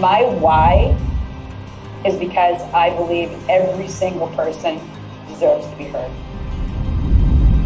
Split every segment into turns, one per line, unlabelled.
My why is because I believe every single person deserves to be heard.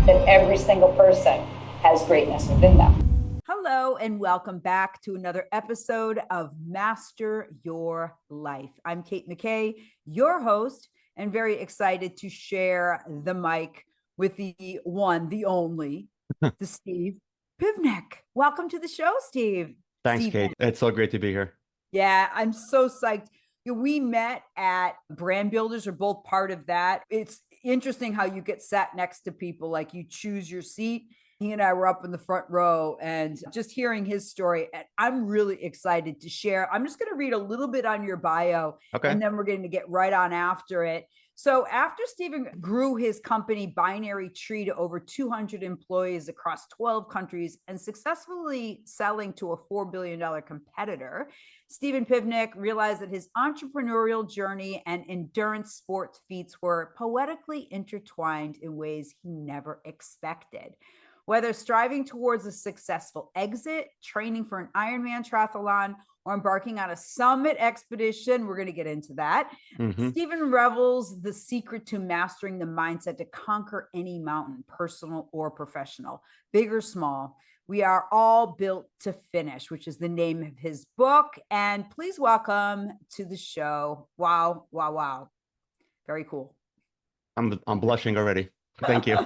That every single person has greatness within them.
Hello, and welcome back to another episode of Master Your Life. I'm Kate McKay, your host, and very excited to share the mic with the one, the only, the Steve Pivnik. Welcome to the show, Steve.
Thanks, Kate. It's so great to be here.
Yeah, I'm so psyched. We met at Brand Builders, are both part of that. It's interesting how you get sat next to people, like you choose your seat. He and I were up in the front row and just hearing his story. And I'm really excited to share. I'm just going to read a little bit on your bio, and then we're going to get right on after it. So after Steven grew his company Binary Tree to over 200 employees across 12 countries and successfully selling to a $4 billion competitor, Steven Pivnik realized that his entrepreneurial journey and endurance sports feats were poetically intertwined in ways he never expected. Whether striving towards a successful exit, training for an IRONMAN triathlon, or embarking on a summit expedition, we're going to get into that. Steven revels the secret to mastering the mindset to conquer any mountain, personal or professional, big or small. We are all built to finish, which is the name of his book. And please welcome to the show. Wow, wow, wow. Very cool.
I'm blushing already. Thank you.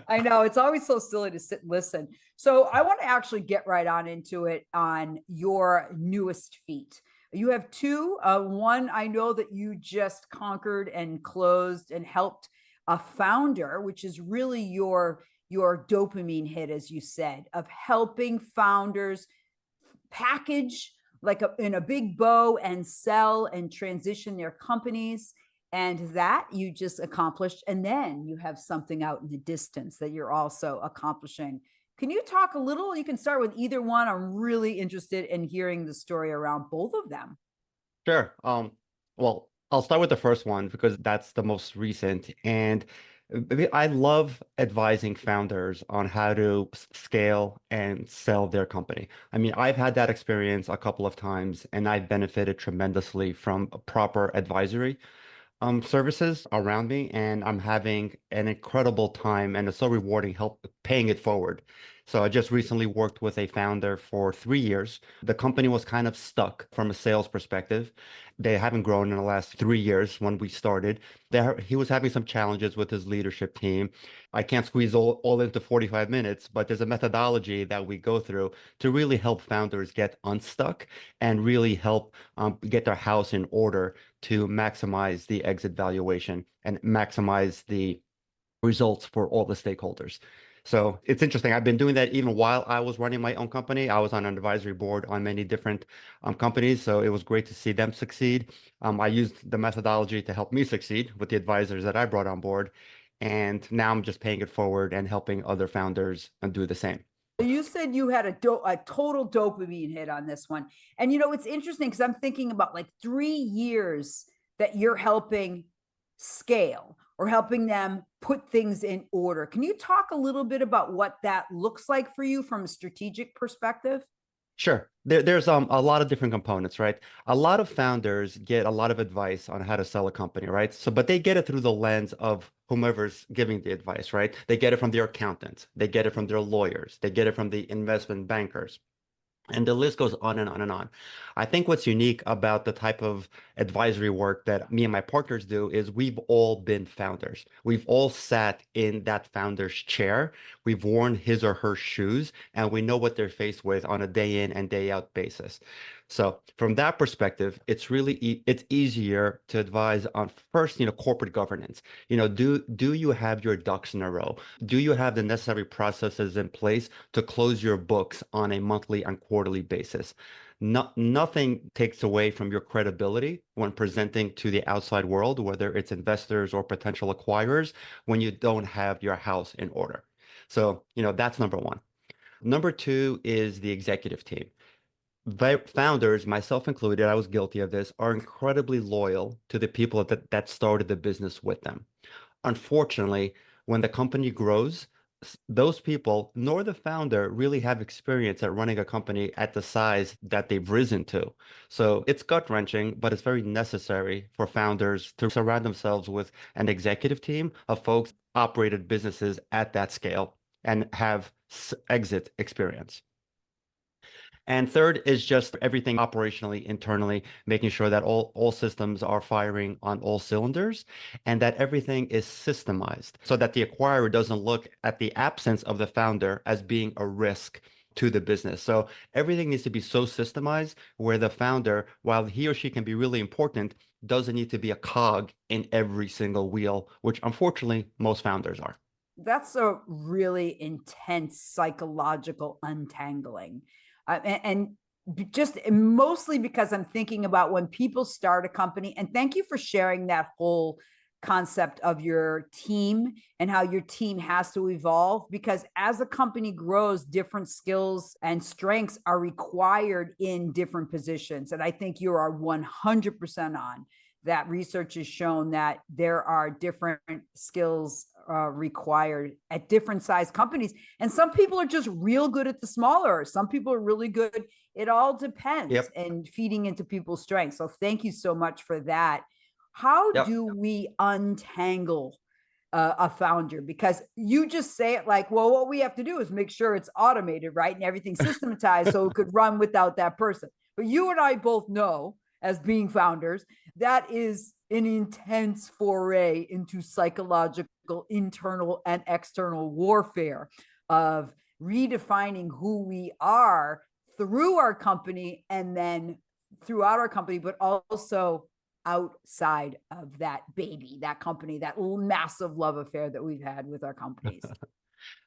I know, it's always so silly to sit and listen. So I want to actually get right on into it on your newest feat. You have two. One, I know that you just conquered and closed and helped a founder, which is really your dopamine hit, as you said, of helping founders package like in a big bow and sell and transition their companies. And that you just accomplished. And then you have something out in the distance that you're also accomplishing. Can you talk a little? You can start with either one. I'm really interested in hearing the story around both of them.
Sure. Well, I'll start with the first one because that's the most recent. And I love advising founders on how to scale and sell their company. I mean, I've had that experience a couple of times, and I've benefited tremendously from a proper advisory services around me, and I'm having an incredible time, and it's so rewarding help paying it forward. So I just recently worked with a founder for 3 years. The company was kind of stuck from a sales perspective. They haven't grown in the last 3 years when we started. He was having some challenges with his leadership team. I can't squeeze all into 45 minutes, but there's a methodology that we go through to really help founders get unstuck and really help get their house in order to maximize the exit valuation and maximize the results for all the stakeholders. So it's interesting. I've been doing that even while I was running my own company. I was on an advisory board on many different companies. So it was great to see them succeed. I used the methodology to help me succeed with the advisors that I brought on board. And now I'm just paying it forward and helping other founders do the same.
You said you had a total dopamine hit on this one. And it's interesting because I'm thinking about like 3 years that you're helping scale or helping them put things in order. Can you talk a little bit about what that looks like for you from a strategic perspective?
Sure. There's a lot of different components, right? A lot of founders get a lot of advice on how to sell a company, right? But they get it through the lens of whomever's giving the advice, right? They get it from their accountants, they get it from their lawyers, they get it from the investment bankers. And the list goes on and on and on. I think what's unique about the type of advisory work that me and my partners do is we've all been founders. We've all sat in that founder's chair. We've worn his or her shoes, and we know what they're faced with on a day in and day out basis. So from that perspective, it's easier to advise on first, corporate governance. Do you have your ducks in a row? Do you have the necessary processes in place to close your books on a monthly and quarterly basis? Nothing takes away from your credibility when presenting to the outside world, whether it's investors or potential acquirers, when you don't have your house in order. So, that's number one. Number two is the executive team. Founders, myself included, I was guilty of this, are incredibly loyal to the people that started the business with them. Unfortunately, when the company grows, those people nor the founder really have experience at running a company at the size that they've risen to. So it's gut-wrenching, but it's very necessary for founders to surround themselves with an executive team of folks operated businesses at that scale and have exit experience. And third is just everything operationally, internally, making sure that all systems are firing on all cylinders and that everything is systemized so that the acquirer doesn't look at the absence of the founder as being a risk to the business. So everything needs to be so systemized where the founder, while he or she can be really important, doesn't need to be a cog in every single wheel, which unfortunately most founders are.
That's a really intense psychological untangling. And just mostly because I'm thinking about when people start a company, and thank you for sharing that whole concept of your team and how your team has to evolve, because as a company grows, different skills and strengths are required in different positions. And I think you are 100% on that. Research has shown that there are different skills required at different size companies. And some people are just real good at the smaller. Some people are really good. It all depends,
Yep.
and feeding into people's strengths. So thank you so much for that. How
Yep.
do we untangle a founder? Because you just say it like, well, what we have to do is make sure it's automated, right? And everything's systematized so it could run without that person. But you and I both know, as being founders, that is an intense foray into psychological, internal and external warfare of redefining who we are through our company and then throughout our company, but also outside of that baby, that company, that massive love affair that we've had with our companies.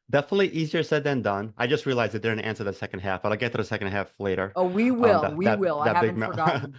Definitely easier said than done. I just realized it didn't answer the second half, but I'll get to the second half later.
Oh, we will.
That
We
that
will. I
that big
haven't forgotten.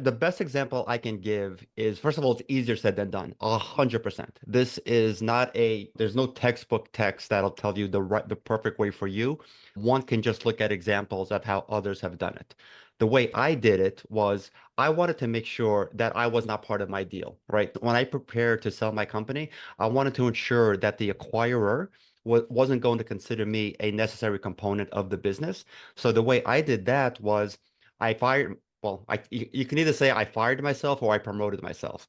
The best example I can give is, first of all, it's easier said than done. 100%. This is not there's no textbook text that'll tell you the perfect way for you. One can just look at examples of how others have done it. The way I did it was I wanted to make sure that I was not part of my deal, right? When I prepared to sell my company, I wanted to ensure that the acquirer wasn't going to consider me a necessary component of the business. So the way I did that was I fired, well, you can either say I fired myself or I promoted myself.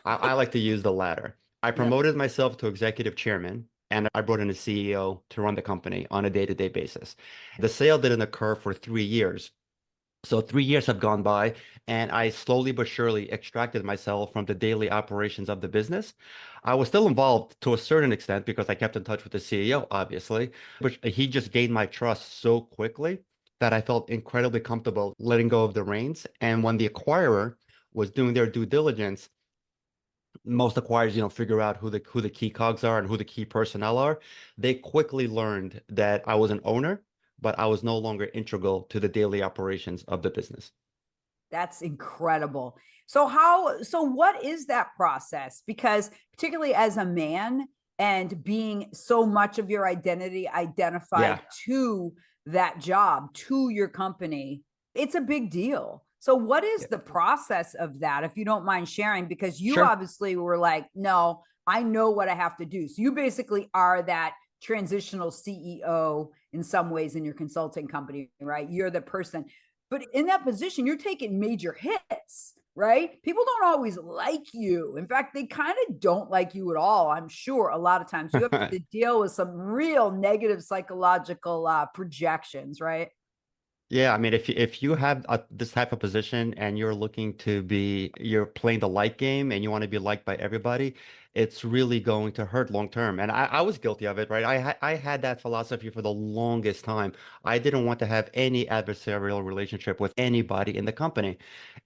I like to use the latter. I
Yeah.
promoted myself to executive chairman and I brought in a CEO to run the company on a day-to-day basis. The sale didn't occur for 3 years. So 3 years have gone by, and I slowly but surely extracted myself from the daily operations of the business. I was still involved to a certain extent because I kept in touch with the CEO, obviously, but he just gained my trust so quickly that I felt incredibly comfortable letting go of the reins. And when the acquirer was doing their due diligence, most acquirers, figure out who the key cogs are and who the key personnel are. They quickly learned that I was an owner, but I was no longer integral to the daily operations of the business.
That's incredible. So what is that process? Because particularly as a man and being so much of your identity identified
Yeah,
to that job, to your company, it's a big deal. So what is
yeah,
the process of that, if you don't mind sharing? Because you
sure.
obviously were like, no, I know what I have to do. So you basically are that transitional CEO in some ways in your consulting company, right? You're the person, but in that position, you're taking major hits, right? People don't always like you. In fact, they kind of don't like you at all. I'm sure a lot of times you have to deal with some real negative psychological projections, right?
Yeah, I mean, if you have this type of position and you're playing the like game and you want to be liked by everybody, it's really going to hurt long term. And I was guilty of it, right? I had that philosophy for the longest time. I didn't want to have any adversarial relationship with anybody in the company.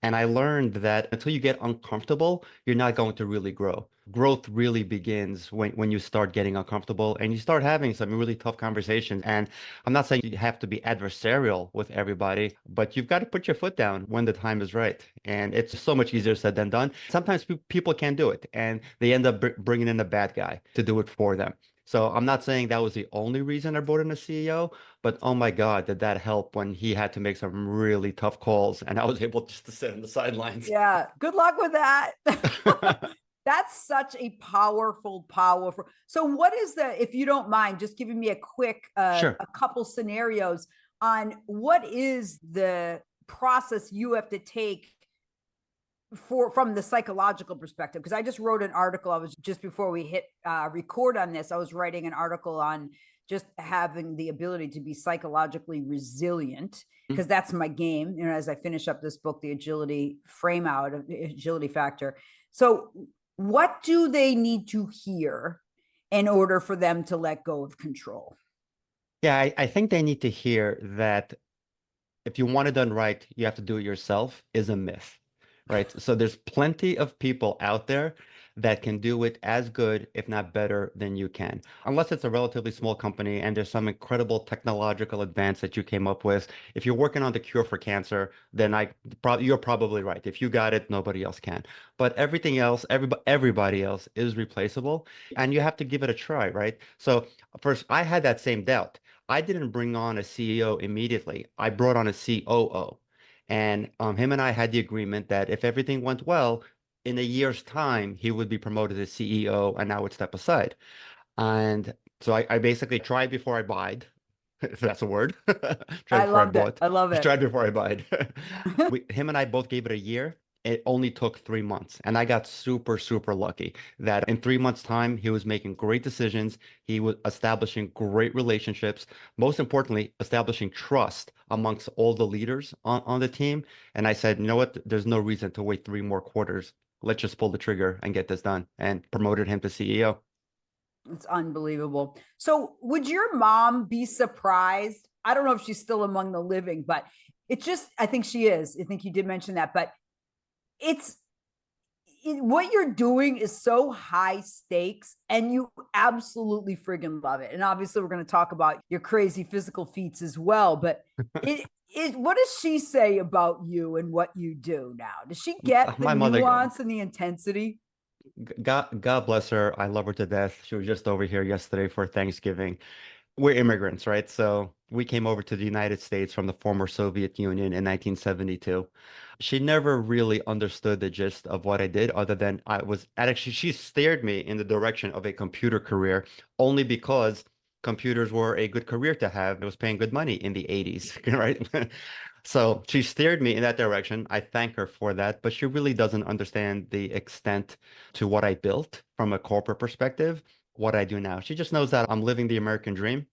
And I learned that until you get uncomfortable, you're not going to really grow. Growth really begins when you start getting uncomfortable and you start having some really tough conversations. And I'm not saying you have to be adversarial with everybody, but you've got to put your foot down when the time is right. And it's so much easier said than done. Sometimes people can't do it, and they end up bringing in a bad guy to do it for them. So I'm not saying that was the only reason I brought in a CEO, but oh my God, did that help when he had to make some really tough calls and I was able just to sit on the sidelines.
Yeah. Good luck with that. That's such a powerful, powerful. So, what is the, if you don't mind, just giving me a quick,
Sure.
a couple scenarios on what is the process you have to take for from the psychological perspective? Because I just wrote an article. I was just before we hit record on this, I was writing an article on just having the ability to be psychologically resilient,
Mm.
because that's my game, you know, as I finish up this book, the agility frame out of the agility factor. So what do they need to hear in order for them to let go of control?
Yeah, I think they need to hear that if you want it done right, you have to do it yourself is a myth, right? So there's plenty of people out there that can do it as good, if not better, than you can. Unless it's a relatively small company and there's some incredible technological advance that you came up with. If you're working on the cure for cancer, then you're probably right. If you got it, nobody else can. But everything else, everybody else is replaceable, and you have to give it a try, right? So first, I had that same doubt. I didn't bring on a CEO immediately. I brought on a COO. And him and I had the agreement that if everything went well, in a year's time, he would be promoted to CEO and I would step aside. And so I basically tried before I buyed, if that's a word. Tried
I
before I
loved it.
bought.
I love it.
Tried before I buyed. Him and I both gave it a year. It only took 3 months. And I got super, super lucky that in 3 months' time, he was making great decisions. He was establishing great relationships. Most importantly, establishing trust amongst all the leaders on the team. And I said, you know what? There's no reason to wait 3 more quarters. Let's just pull the trigger and get this done. And promoted him to CEO.
It's unbelievable. So, would your mom be surprised? I don't know if she's still among the living, but it just, I think she is. I think you did mention that, but it's what you're doing is so high stakes and you absolutely friggin' love it. And obviously, we're going to talk about your crazy physical feats as well, but what does she say about you and what you do now? Does she get the
My mother,
nuance and the intensity?
God bless her. I love her to death. She was just over here yesterday for Thanksgiving. We're immigrants, right? So we came over to the United States from the former Soviet Union in 1972. She never really understood the gist of what I did, other than actually, she steered me in the direction of a computer career only because computers were a good career to have. It was paying good money in the 80s, right? So she steered me in that direction. I thank her for that, but she really doesn't understand the extent to what I built from a corporate perspective, what I do now. She just knows that I'm living the American dream,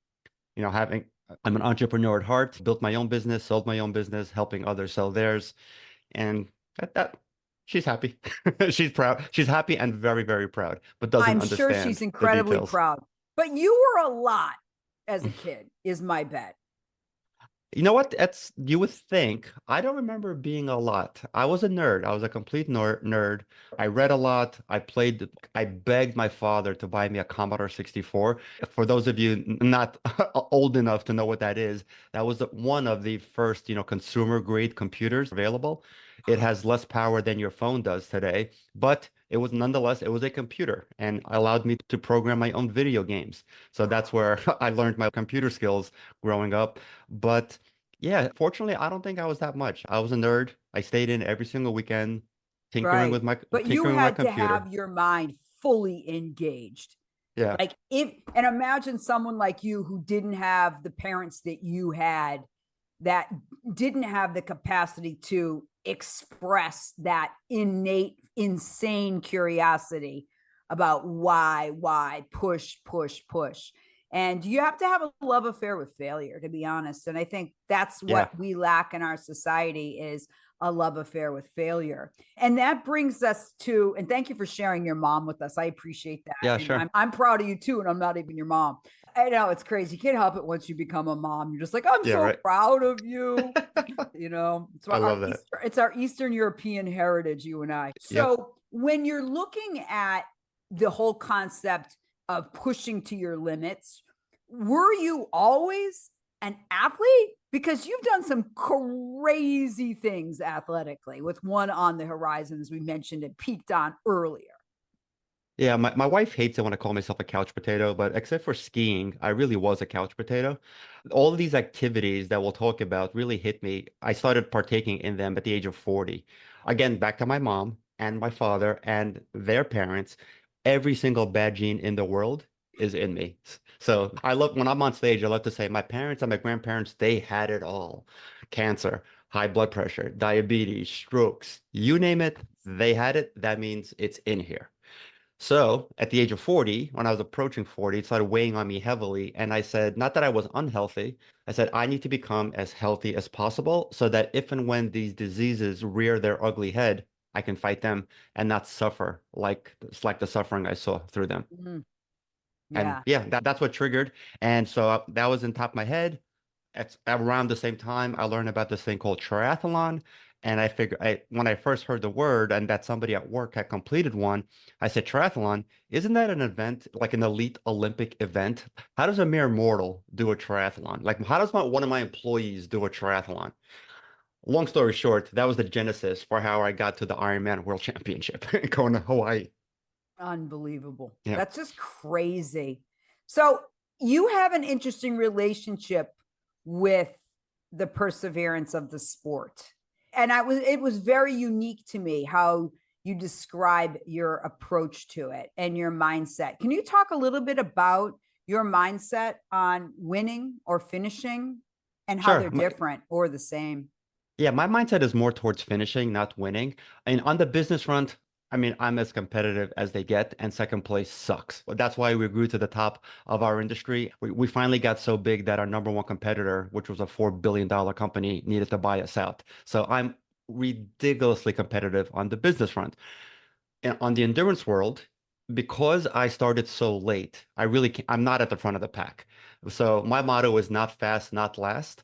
having I'm an entrepreneur at heart, built my own business, sold my own business, helping others sell theirs, and that she's happy. She's proud. She's happy and very, very proud, but doesn't
I'm sure she's
understand the
incredibly
details.
proud. But you were a lot as a kid, is my bet.
You know what? You would think. I don't remember being a lot. I was a nerd. I was a complete nerd. I read a lot. I begged my father to buy me a Commodore 64. For those of you not old enough to know what that is, that was one of the first, consumer grade computers available. It has less power than your phone does today, but it was a computer and allowed me to program my own video games. So that's where I learned my computer skills growing up. But yeah, fortunately, I don't think I was that much. I was a nerd. I stayed in every single weekend, tinkering
Right.
with my
But you
tinkering with my
had to
computer.
have your mind fully engaged.
Yeah.
Like if, and imagine someone like you who didn't have the parents that you had, that didn't have the capacity to express that innate, insane curiosity about why, push. And you have to have a love affair with failure, to be honest. And I think that's
Yeah.
what we lack in our society is a love affair with failure. And that brings us to, and thank you for sharing your mom with us. I appreciate that.
Yeah,
And
sure.
I'm proud of you too. And I'm not even your mom. I know it's crazy. You can't help it once you become a mom. You're just like, I'm
Yeah,
so
right.
proud of you. You know,
I love that.
It's our Eastern European heritage, you and I.
Yep.
So when you're looking at the whole concept of pushing to your limits, were you always an athlete? Because you've done some crazy things athletically, with one on the horizon, as we mentioned, it peaked on earlier.
Yeah, my wife hates it when I call myself a couch potato, but except for skiing, I really was a couch potato. All of these activities that we'll talk about really hit me. I started partaking in them at the age of 40. Again, back to my mom. and my father and their parents, every single bad gene in the world is in me. So I love when I'm on stage, I love to say my parents and my grandparents, they had it all. Cancer, high blood pressure, diabetes, strokes, you name it, they had it. That means it's in here. So at the age of 40, when I was approaching 40, it started weighing on me heavily. And I said, not that I was unhealthy. I said, I need to become as healthy as possible so that if and when these diseases rear their ugly head, I can fight them and not suffer like the suffering I saw through them.
Mm,
And
yeah.
yeah, that's what triggered. And so that was in top of my head. At around the same time, I learned about this thing called triathlon. And I figured when I first heard the word and that somebody at work had completed one, I said, triathlon, isn't that an event, like an elite Olympic event? How does a mere mortal do a triathlon? Like, how does one of my employees do a triathlon? Long story short, that was the genesis for how I got to the Ironman World Championship going to Hawaii.
Unbelievable.
Yeah.
That's just crazy. So you have an interesting relationship with the perseverance of the sport. And it was very unique to me how you describe your approach to it and your mindset. Can you talk a little bit about your mindset on winning or finishing and how they're
Sure.
different or the same?
Yeah, my mindset is more towards finishing, not winning. And on the business front, I mean, I'm as competitive as they get, and second place sucks. But that's why we grew to the top of our industry. We finally got so big that our number one competitor, which was a $4 billion company, needed to buy us out. So I'm ridiculously competitive on the business front. And on the endurance world, because I started so late, I'm not at the front of the pack. So my motto is not fast, not last.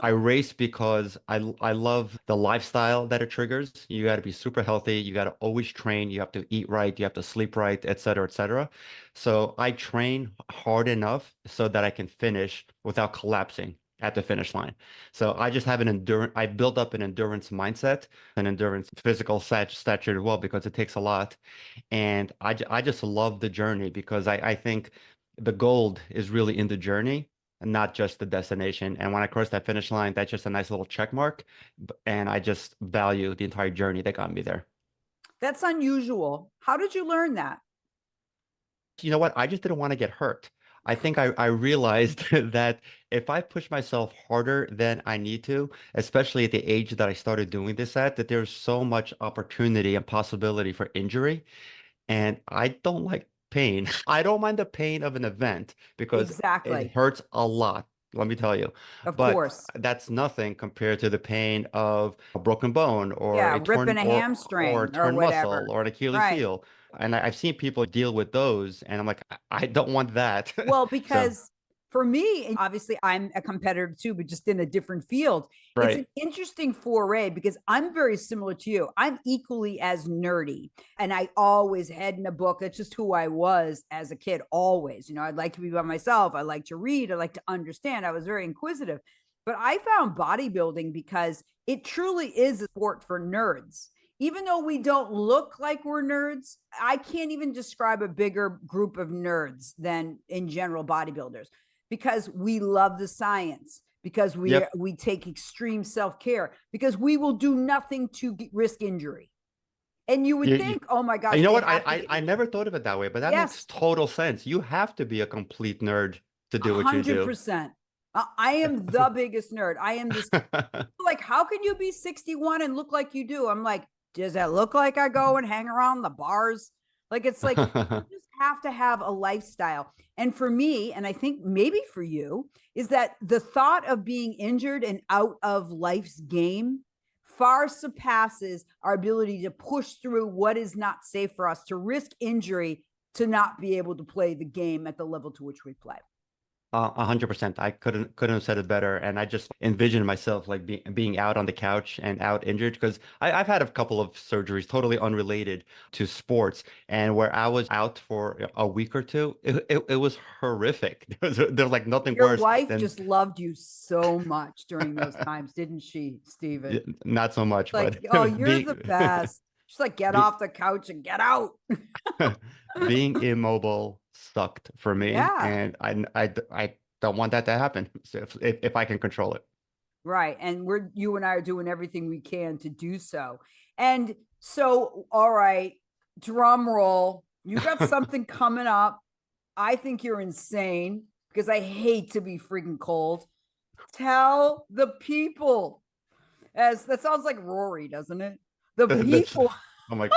I race because I love the lifestyle that it triggers. You got to be super healthy. You got to always train. You have to eat right. You have to sleep right, et cetera, et cetera. So I train hard enough so that I can finish without collapsing at the finish line. So I just have I built up an endurance mindset, an endurance physical stature as well, because it takes a lot. And I just love the journey because I think the gold is really in the journey and not just the destination. And when I cross that finish line, that's just a nice little check mark. And I just value the entire journey that got me there.
That's unusual. How did you learn that?
You know what? I just didn't want to get hurt. I think I realized that if I push myself harder than I need to, especially at the age that I started doing this at, that there's so much opportunity and possibility for injury. And I don't like pain. I don't mind the pain of an event because it
Exactly.
hurts a lot, let me tell you.
Of
But
course.
that's nothing compared to the pain of a broken bone or
Yeah,
a
ripping
torn
a
or a
hamstring or
torn muscle
whatever.
or an Achilles
Right.
heel. And I've seen people deal with those, and I'm like, I don't want that.
Well,
So,
because for me, and obviously I'm a competitor too, but just in a different field. It's an
right.
interesting foray because I'm very similar to you. I'm equally as nerdy and I always had in a book. That's just who I was as a kid, always. You know, I'd like to be by myself. I like to read. I like to understand. I was very inquisitive. But I found bodybuilding because it truly is a sport for nerds. Even though we don't look like we're nerds, I can't even describe a bigger group of nerds than in general bodybuilders because we love the science, because
Yep.
we take extreme self-care, because we will do nothing to risk injury. And you would
You,
think, oh my gosh,
you know
they
what?
have to get
I
injured.
never thought of it that way, but that makes
Yes,
total sense. You have to be a complete nerd to do what you do.
100%. I am the biggest nerd. I am this, like, how can you be 61 and look like you do? I'm like, does that look like I go and hang around the bars? Like, it's like you just have to have a lifestyle. And for me, and I think maybe for you, is that the thought of being injured and out of life's game far surpasses our ability to push through what is not safe for us, to risk injury, to not be able to play the game at the level to which we play.
100%. I couldn't have said it better. And I just envisioned myself like being out on the couch and out injured because I've had a couple of surgeries totally unrelated to sports and where I was out for a week or two, it was horrific. There was like nothing
Your
worse
wife
than
just loved you so much during those times, didn't she, Steven?
not so much, but
Like, oh, you're the
being
best. She's like, get
be,
off the couch and get out.
being immobile sucked for me,
Yeah,
and I don't want that to happen. So if I can control it.
right. And you and I are doing everything we can to do so. And So, all right, drum roll. You got something coming up. I think you're insane because I hate to be freaking cold. Tell the people. As that sounds like Rory, doesn't it? The
That's,
people.
I'm like,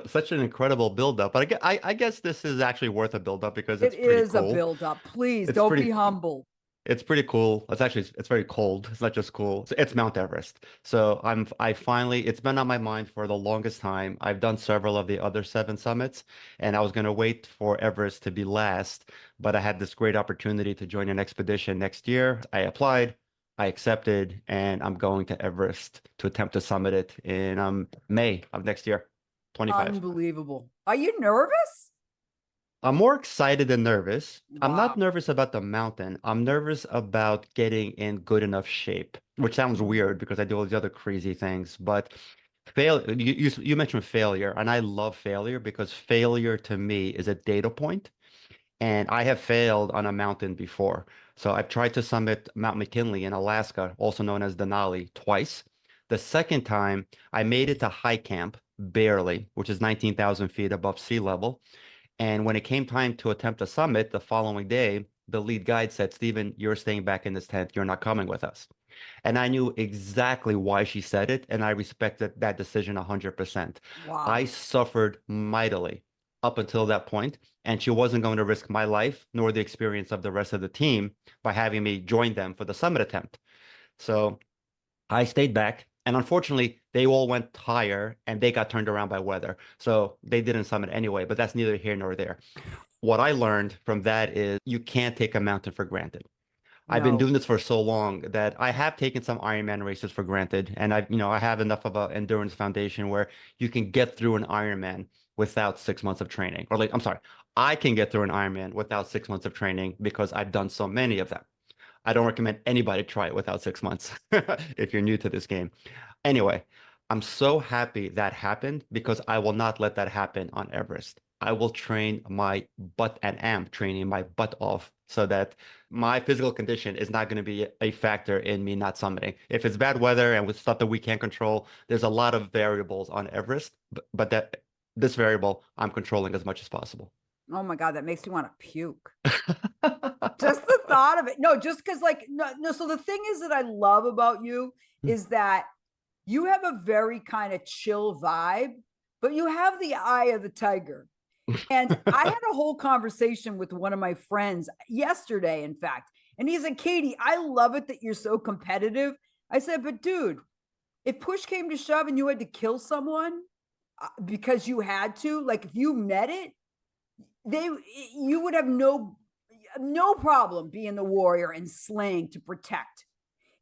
such an incredible buildup. But I guess this is actually worth a buildup because
It
it's pretty
is a
cool.
buildup. Please
It's
don't be
pretty
humble.
It's pretty cool. It's very cold. It's not just cool. It's Mount Everest. So I finally, it's been on my mind for the longest time. I've done several of the other seven summits, and I was going to wait for Everest to be last, but I had this great opportunity to join an expedition next year. I applied, I accepted, and I'm going to Everest to attempt to summit it in May of next year, 25.
Unbelievable. Are you nervous?
I'm more excited than nervous. I'm not
Wow.
nervous about the mountain. I'm nervous about getting in good enough shape, which sounds weird because I do all these other crazy things. But you mentioned failure, and I love failure because failure to me is a data point, and I have failed on a mountain before. So I've tried to summit Mount McKinley in Alaska, also known as Denali, twice. The second time, I made it to high camp, barely, which is 19,000 feet above sea level. And when it came time to attempt a summit the following day, the lead guide said, Steven, you're staying back in this tent. You're not coming with us. And I knew exactly why she said it, and I respected that decision 100%. I
Wow.
suffered mightily up until that point, and she wasn't going to risk my life nor the experience of the rest of the team by having me join them for the summit attempt. So I stayed back, and unfortunately, they all went higher and they got turned around by weather. So they didn't summit anyway, but that's neither here nor there. What I learned from that is you can't take a mountain for granted. I've been
No.
doing this for so long that I have taken some Ironman races for granted, and I have enough of an endurance foundation where you can get through an Ironman without 6 months of training. Or like, I'm sorry, I can get through an Ironman without 6 months of training because I've done so many of them. I don't recommend anybody try it without 6 months if you're new to this game. Anyway, I'm so happy that happened because I will not let that happen on Everest. I will train my butt and am training my butt off so that my physical condition is not going to be a factor in me not summiting. If it's bad weather and with stuff that we can't control, there's a lot of variables on Everest, but that this variable I'm controlling as much as possible.
Oh my God, that makes me want to puke. Just the thought of it. No, just because, like, no, no. So the thing is that I love about you is that you have a very kind of chill vibe, but you have the eye of the tiger. And I had a whole conversation with one of my friends yesterday, in fact. And he's like, Katie, I love it that you're so competitive. I said, but dude, if push came to shove and you had to kill someone because you had to, like if you met it, they you would have no problem being the warrior and slaying to protect.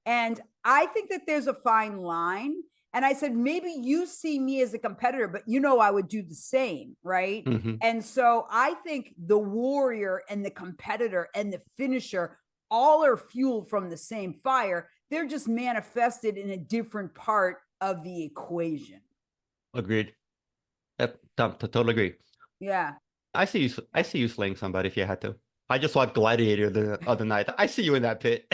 And I think that there's a fine line. And I said, maybe you see me as a competitor, but I would do the same. Right.
hmm
And so I think the warrior and the competitor and the finisher all are fueled from the same fire. They're just manifested in a different part of the equation.
Agreed. Yep, totally agree.
Yeah.
I see you slaying somebody if you had to. I just watched Gladiator the other night. I see you in that pit.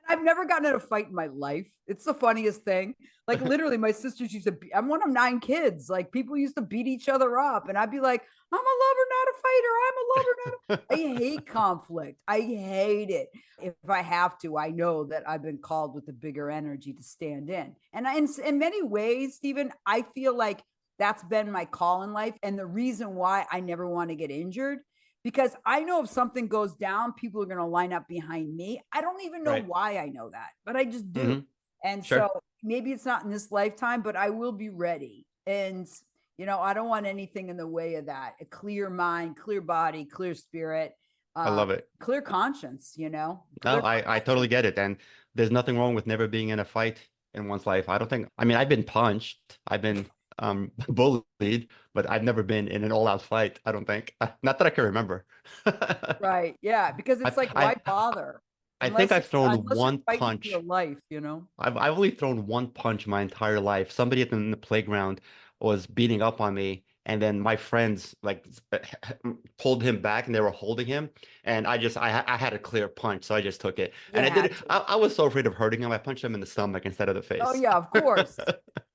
I've never gotten in a fight in my life. It's the funniest thing. Like literally, my sisters used to. I'm one of 9 kids. Like people used to beat each other up, and I'd be like, "I'm a lover, not a fighter. I'm a lover, not a." I hate conflict. I hate it. If I have to, I know that I've been called with a bigger energy to stand in. And in many ways, Stephen, I feel like that's been my call in life, and the reason why I never want to get injured because I know if something goes down, people are going to line up behind me. I don't even know
Right.
why I know that, but I just do.
hmm
And so
Sure.
maybe it's not in this lifetime, but I will be ready. And, I don't want anything in the way of that. A clear mind, clear body, clear spirit,
I
uh,
love it.
clear conscience,
No,
clear
I totally get it. And there's nothing wrong with never being in a fight in one's life. I don't think, I mean, I've been punched, I've been bullied, but I've never been in an all-out fight, I don't think. Not that I can remember.
right. Yeah. Because
I
it's like, why
I
bother?
I think I've thrown
Unless you're
one
fighting for your
punch.
life.
I've only thrown one punch my entire life. Somebody in the playground was beating up on me, and then my friends like pulled him back, and they were holding him, and I had a clear punch, so I just took it,
You
and I did
had
it.
to.
I was so afraid of hurting him. I punched him in the stomach instead of the
Oh
face.
yeah, of course.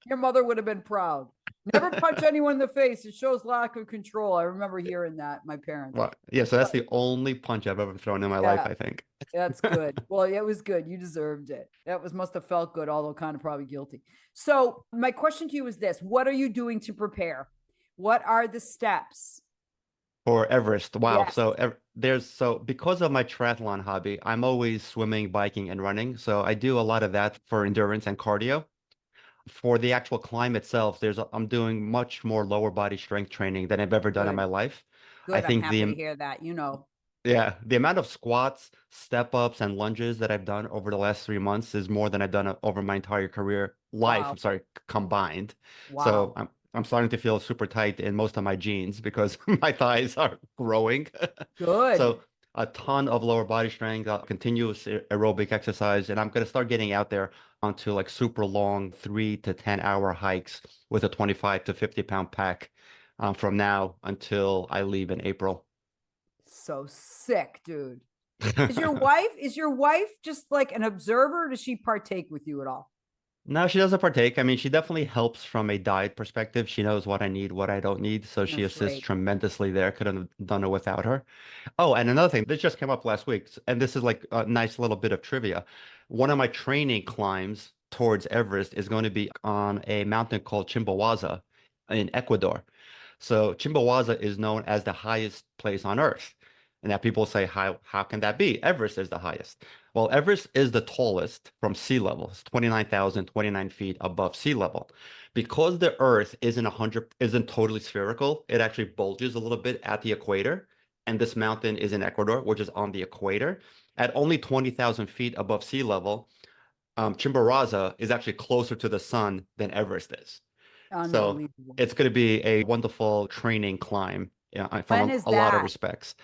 Your mother would have been proud. Never punch anyone in the face. It shows lack of control. I remember hearing that, my parents.
Well, yeah, so that's
But
the only punch I've ever thrown in my life,
yeah,
I think.
that's good. Well, it was good. You deserved it. That was must have felt good, although kind of probably guilty. So my question to you is this: what are you doing to prepare? What are the steps?
For Everest. Wow.
Yes,
So because of my triathlon hobby, I'm always swimming, biking, and running. So I do a lot of that for endurance and cardio. For the actual climb itself, I'm doing much more lower body strength training than I've ever done in my
good,
life. I
good. I'm
think
happy to hear that.
yeah, the amount of squats, step ups, and lunges that I've done over the last 3 months is more than I've done over my entire career life. I'm
Wow,
sorry, combined. So
wow,
I'm starting to feel super tight in most of my jeans because my thighs are growing.
good.
So a ton of lower body strength, continuous aerobic exercise, and I'm gonna start getting out there onto like super long 3 to 10 hour hikes with a 25 to 50 pound pack from now until I leave in April.
So sick, dude. Is your wife just like an observer? Or does she partake with you at all?
No, she doesn't partake. I mean, she definitely helps from a diet perspective. She knows what I need, what I don't need. So she
That's
assists
great.
tremendously there. Couldn't have done it without her. Oh, and another thing, this just came up last week, and this is like a nice little bit of trivia. One of my training climbs towards Everest is going to be on a mountain called Chimborazo in Ecuador. So Chimborazo is known as the highest place on Earth. And now people say, how can that be? Everest is the highest. Well, Everest is the tallest from sea level. It's 29,029 feet above sea level. Because the Earth isn't totally spherical, it actually bulges a little bit at the equator. And this mountain is in Ecuador, which is on the equator. At only 20,000 feet above sea level, Chimborazo is actually closer to the sun than Everest is. So
Unbelievable.
it's going to be a wonderful training climb, yeah, from
When is
a lot of
that?
respects.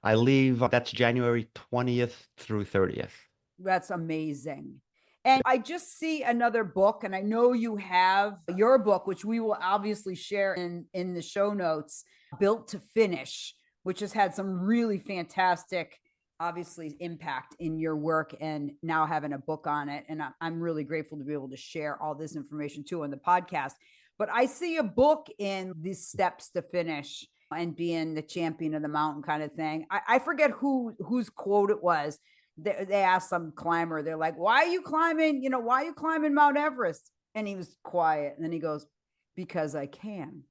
I leave, that's January 20th through 30th.
That's amazing. And I just see another book, and I know you have your book, which we will obviously share in the show notes, Built to Finish, which has had some really fantastic, obviously, impact in your work, and now having a book on it. And I'm really grateful to be able to share all this information too on the podcast. But I see a book in these steps to finish and being the champion of the mountain kind of thing. I forget whose quote it was. They asked some climber, they're like, why are you climbing? Why are you climbing Mount Everest? And he was quiet. And then he goes, because I can.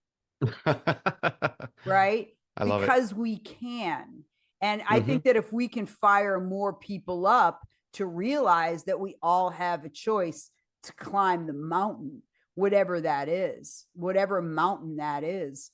Right?
I love it.
Because we can. And I
Hmm.
think that if we can fire more people up to realize that we all have a choice to climb the mountain, whatever that is, whatever mountain that is,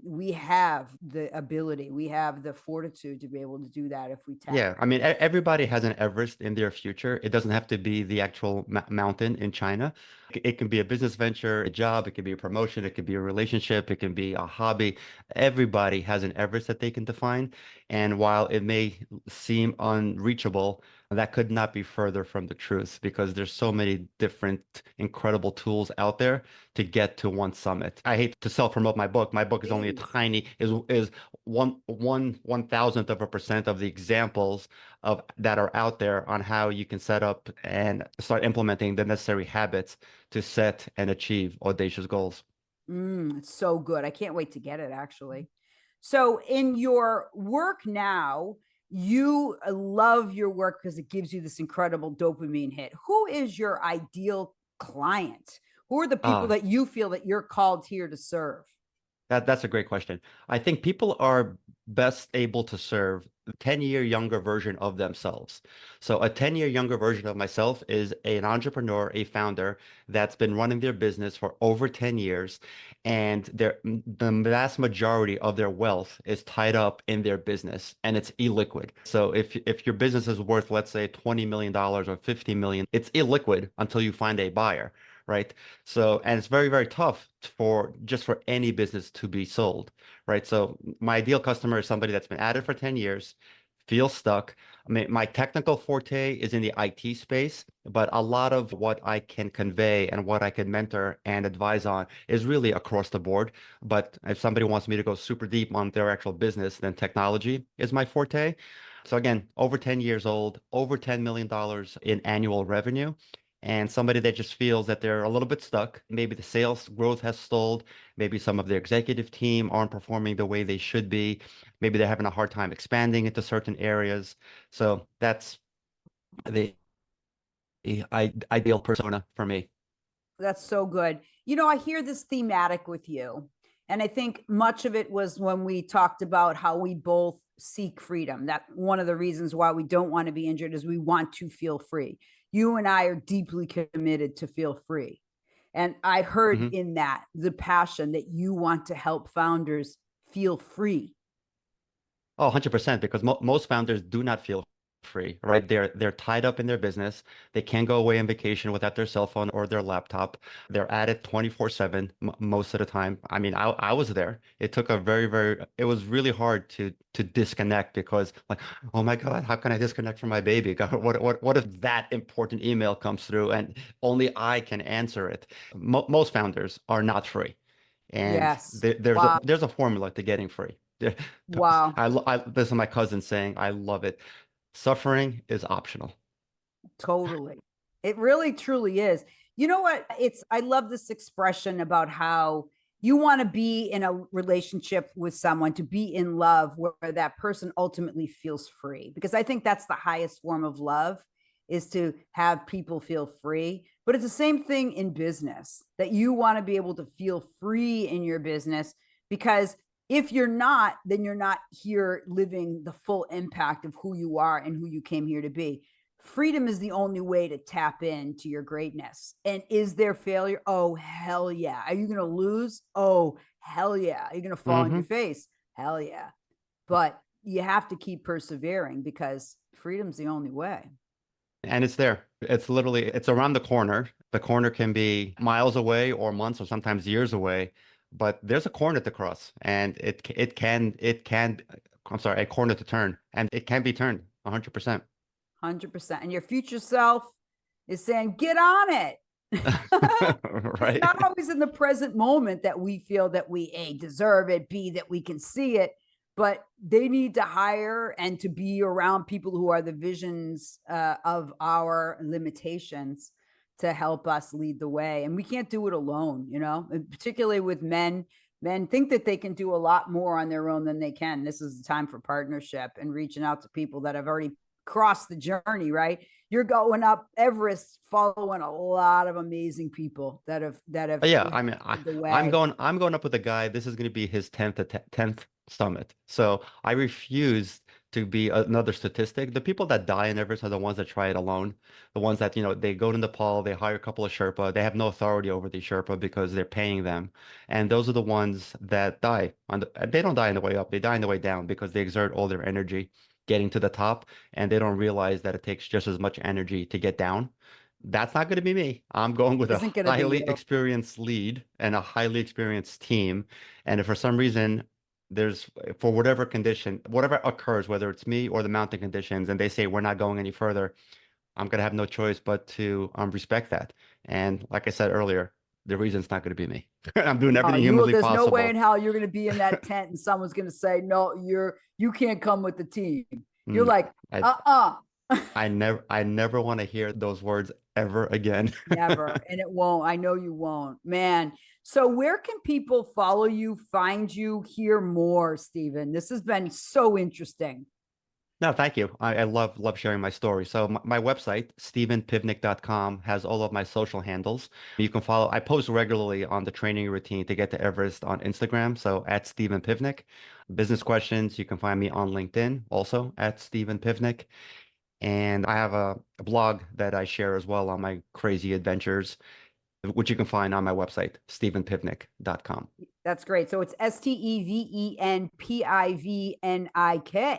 we have the ability, we have the fortitude to be able to do that if we tap.
Yeah, I mean, everybody has an Everest in their future. It doesn't have to be the actual mountain in China. It can be a business venture, a job, it could be a promotion, it could be a relationship, it can be a hobby. Everybody has an Everest that they can define. And while it may seem unreachable, that could not be further from the truth because there's so many different incredible tools out there to get to one summit. I hate to self-promote my book. My book is only a
Please.
tiny is one thousandth of a percent of the examples of that are out there on how you can set up and start implementing the necessary habits to set and achieve audacious goals.
It's so good. I can't wait to get it actually. So in your work now, you love your work because it gives you this incredible dopamine hit. Who is your ideal client? Who are the people
Ah,
that you feel that you're called here to serve?
that's a great question. I think people are best able to serve the 10-year younger version of themselves. So a 10-year younger version of myself is an entrepreneur, a founder that's been running their business for over 10 years, and the vast majority of their wealth is tied up in their business and it's illiquid. So if your business is worth, let's say, $20 million or 50 million, it's illiquid until you find a buyer, right? So, and it's very, very tough for any business to be sold, right? So my ideal customer is somebody that's been at it for 10 years, feels stuck. I mean, my technical forte is in the IT space, but a lot of what I can convey and what I can mentor and advise on is really across the board. But if somebody wants me to go super deep on their actual business, then technology is my forte. So again, over 10 years old, over $10 million in annual revenue. and somebody that just feels that they're a little bit stuck. Maybe the sales growth has stalled. Maybe some of their executive team aren't performing the way they should be. Maybe they're having a hard time expanding into certain areas. So that's the ideal persona for me.
That's so good. I hear this thematic with you. And I think much of it was when we talked about how we both seek freedom. That one of the reasons why we don't want to be injured is we want to feel free. You and I are deeply committed to feel free. And I heard
Mhm.
in that the passion that you want to help founders feel free.
Oh, 100%, because mo most founders do not feel free, right? They're tied up in their business. They can't go away on vacation without their cell phone or their laptop. They're at it 24/7 most of the time. I mean, I was there. It took a it was really hard to disconnect because like, oh my God, how can I disconnect from my baby? God, what if that important email comes through and only I can answer it? Most founders are not free. And
Yes. Wow.
there's a formula to getting free.
Wow.
This is my cousin saying, I love it. Suffering is optional.
Totally. It really truly is. You know what? I love this expression about how you want to be in a relationship with someone, to be in love where that person ultimately feels free. Because I think that's the highest form of love, is to have people feel free. But it's the same thing in business, that you want to be able to feel free in your business, because if you're not, then you're not here living the full impact of who you are and who you came here to be. Freedom is the only way to tap into your greatness. And is there failure? Oh, hell yeah. Are you going to lose? Oh, hell yeah. Are you going to fall on
Hmm.
your face? Hell yeah. But you have to keep persevering, because freedom's the only way.
And it's there. It's literally, it's around the corner. The corner can be miles away or months or sometimes years away, but there's a corner to cross and I'm sorry, a corner to turn, and it can be turned 100%.
100%. And your future self is saying, get on it. It's
Right?
not always in the present moment that we feel that we A, deserve it, B, that we can see it, but they need to hire and to be around people who are the visions of our limitations to help us lead the way. And we can't do it alone, and particularly with men. Men think that they can do a lot more on their own than they can. This is the time for partnership and reaching out to people that have already crossed the journey, right? You're going up Everest following a lot of amazing people that have
Yeah, I mean,
the way.
I'm going up with a guy. This is going to be his 10th summit. So I refuse to be another statistic. The people that die in Everest are the ones that try it alone. The ones that, they go to Nepal, they hire a couple of Sherpa. They have no authority over the Sherpa because they're paying them. And those are the ones that die they don't die on the way up. They die on the way down because they exert all their energy getting to the top, and they don't realize that it takes just as much energy to get down. That's not going to be me. I'm going with a
Isn't going to be
highly
you.
experienced lead and a highly experienced team. And if for some reason there's, for whatever condition, whatever occurs, whether it's me or the mountain conditions, and they say we're not going any further, I'm going to have no choice but to respect that. And like I said earlier, the reason's not going to be me. I'm doing everything humanly
There's no way in
possible.
hell you're going to be in that tent and someone's going to say, no, you can't come with the team. You're
Mm,
like,
I,
uh-uh.
I never want to hear those words ever again.
Never. And it won't. I know you won't, man. So where can people follow you, find you, hear more, Steven? This has been so interesting.
No, thank you. I love sharing my story. So my website, stevenpivnik.com, has all of my social handles. You can follow, I post regularly on the training routine to get to Everest on Instagram. So at Steven Pivnik. Business questions, you can find me on LinkedIn, also at Steven Pivnik. And I have a blog that I share as well on my crazy adventures, which you can find on my website, stevenpivnik.com.
That's great. So it's StevenPivnik. Steve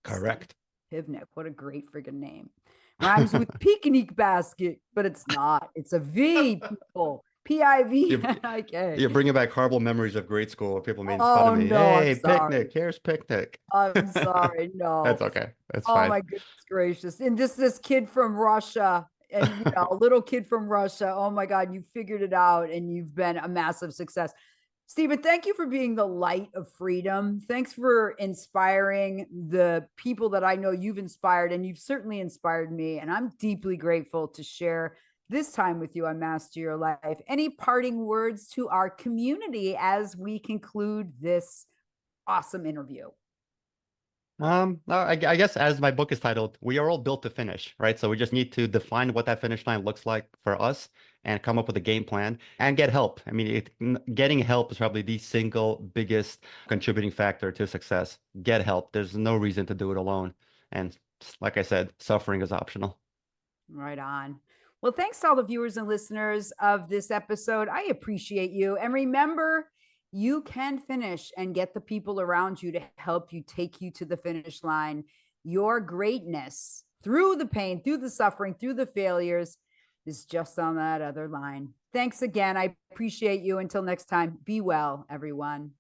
Correct.
Pivnik. What a great friggin' name. Rhymes with picnic basket, but it's not. It's a V, people.
You're,
Pivnik.
you're bringing back horrible memories of grade school where people made fun
Oh
of me.
no, I'm
Hey,
sorry.
picnic. Here's picnic.
I'm sorry.
That's
No.
okay. That's
Oh
fine.
my goodness gracious. And this kid from Russia, and a little kid from Russia. Oh my God, you figured it out and you've been a massive success. Steven, thank you for being the light of freedom. Thanks for inspiring the people that I know you've inspired, and you've certainly inspired me. And I'm deeply grateful to share this time with you on Master Your Life. Any parting words to our community as we conclude this awesome interview?
I guess as my book is titled, we are all built to finish, right? So we just need to define what that finish line looks like for us and come up with a game plan and get help. I mean, getting help is probably the single biggest contributing factor to success. Get help. There's no reason to do it alone. And like I said, suffering is optional.
Right on. Well, thanks to all the viewers and listeners of this episode. I appreciate you. And remember, you can finish and get the people around you to help you take you to the finish line. Your greatness through the pain, through the suffering, through the failures is just on that other line. Thanks again. I appreciate you. Until next time, be well, everyone.